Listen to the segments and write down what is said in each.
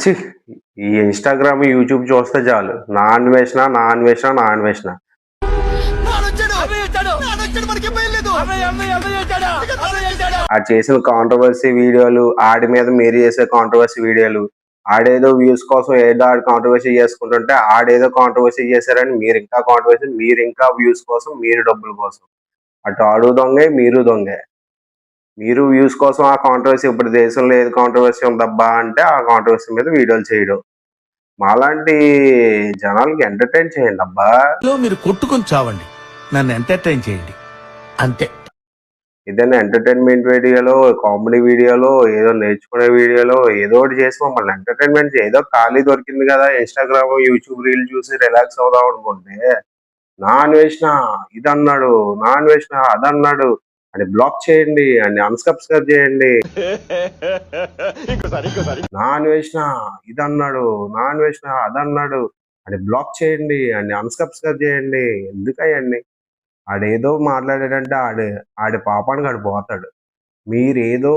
ఛీ! ఈ Instagram, YouTube చూస్తే చాలు. నా అన్వేషణ, నా అన్వేషణ, నా అన్వేషణ. ఆడు చేసిన కాంట్రోవర్సీ వీడియోలు, ఆడి మీద మీరు చేసే కాంట్రోవర్సీ వీడియోలు, ఆడేదో వ్యూస్ కోసం ఏదో ఆడు కాంట్రోవర్సీ చేసుకుంటుంటే, ఆడేదో కాంట్రోవర్సీ చేశారని మీరింకా కాంట్రోవర్సీ, మీరింకా వ్యూస్ కోసం, మీరు డబ్బుల కోసం. అటు ఆడు దొంగే, మీరు దొంగే. మీరు వ్యూస్ కోసం ఆ కాంట్రోవర్సీ ఇప్పుడు దేశంలో ఏది కాంట్రోవర్సీ ఉందబ్బా అంటే ఆ కాంట్రోవర్సీ మీద వీడియోలు చేయడం. మాలాంటి జనాలకి ఎంటర్టైన్ చేయండి అబ్బా. మీరు కొట్టుకొని చావండి, నన్ను ఎంటర్టైన్ చేయండి అంతే. ఏదైనా ఎంటర్టైన్మెంట్ వీడియోలో, కామెడీ వీడియోలో, ఏదో నేర్చుకునే వీడియోలో ఏదో ఒకటి చేసి మమ్మల్ని ఎంటర్టైన్మెంట్ ఏదో ఖాళీ దొరికింది కదా ఇన్స్టాగ్రామ్, యూట్యూబ్ రీల్ చూసి రిలాక్స్ అవుదాం అనుకుంటే, నా అన్వేషణ ఇదన్నాడు, నా అన్వేషణ అదన్నాడు అని బ్లాక్ చేయండి, అని అన్సబ్స్క్రైబ్ చేయండి. నా అన్వేషణ ఇదన్నాడు, నా అన్వేషణ అదన్నాడు అని బ్లాక్ చేయండి, అని అన్సబ్స్క్రైబ్ చేయండి. ఎందుకయ్యండి? ఆడేదో మాట్లాడాడంటే ఆడి పాపానికి ఆడు పోతాడు. మీరేదో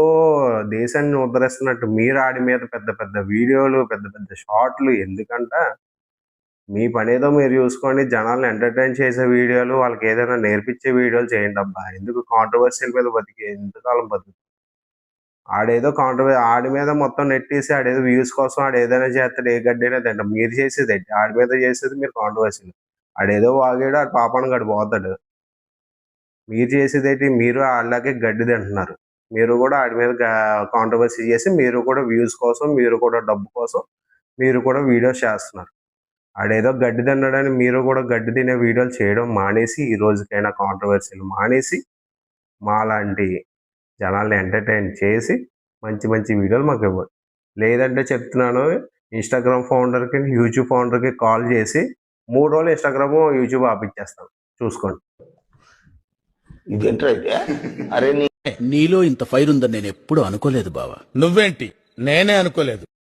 దేశాన్ని ఉద్ధరిస్తున్నట్టు మీరు ఆడి మీద పెద్ద పెద్ద వీడియోలు, పెద్ద పెద్ద షార్ట్‌లు ఎందుకంట? మీ పనేదో మీరు చూసుకోండి. జనాల్ని ఎంటర్‌టైన్ చేసే వీడియోలు, వాళ్ళకేదైనా నేర్పించే వీడియోలు చేయండబ్బా. ఎందుకు కాంట్రోవర్సీల మీద బతికి ఎంతకాలం బతుకుతారు? ఆడి మీద మొత్తం నెట్టేసి ఆడేదో వ్యూస్ కోసం ఆడేదైనా చేస్తాడు. ఏ గడ్డైనా తింటాం. మీరు చేసేదేంటి? ఆడి మీద చేసేది మీరు కాంట్రోవర్సీలు. ఆడేదో వాగాడు, ఆడి పాపానికి ఆడు పోతాడు. మీరు చేసేదేంటి? మీరు ఆడిలాగే గడ్డి తింటున్నారు. మీరు కూడా ఆడి మీద కాంట్రోవర్సీ చేసి, మీరు కూడా వ్యూస్ కోసం, మీరు కూడా డబ్బు కోసం, మీరు కూడా వీడియోస్ చేస్తున్నారు. ఆడేదో గడ్డి తిన్నాడని మీరు కూడా గడ్డి తినే వీడియోలు చేయడం మానేసి, ఈ రోజుకైనా కాంట్రోవర్సీలు మానేసి, మాలాంటి జనాల్ని ఎంటర్టైన్ చేసి, మంచి మంచి వీడియోలు మాకు ఇవ్వండి. లేదంటే చెప్తున్నాను, ఇన్‌స్టాగ్రామ్ ఫౌండర్‌కి, యూట్యూబ్ ఫౌండర్‌కి కాల్ చేసి 3 రోజులు ఇన్‌స్టాగ్రాము, యూట్యూబ్ ఆపిచ్చేస్తాను. చూసుకోండి. ఇదేంట్రా ఇదే? అరే నీలో ఇంత ఫైర్ ఉందని నేను ఎప్పుడు అనుకోలేదు బావా. నువ్వేంటి? నేనే అనుకోలేదు.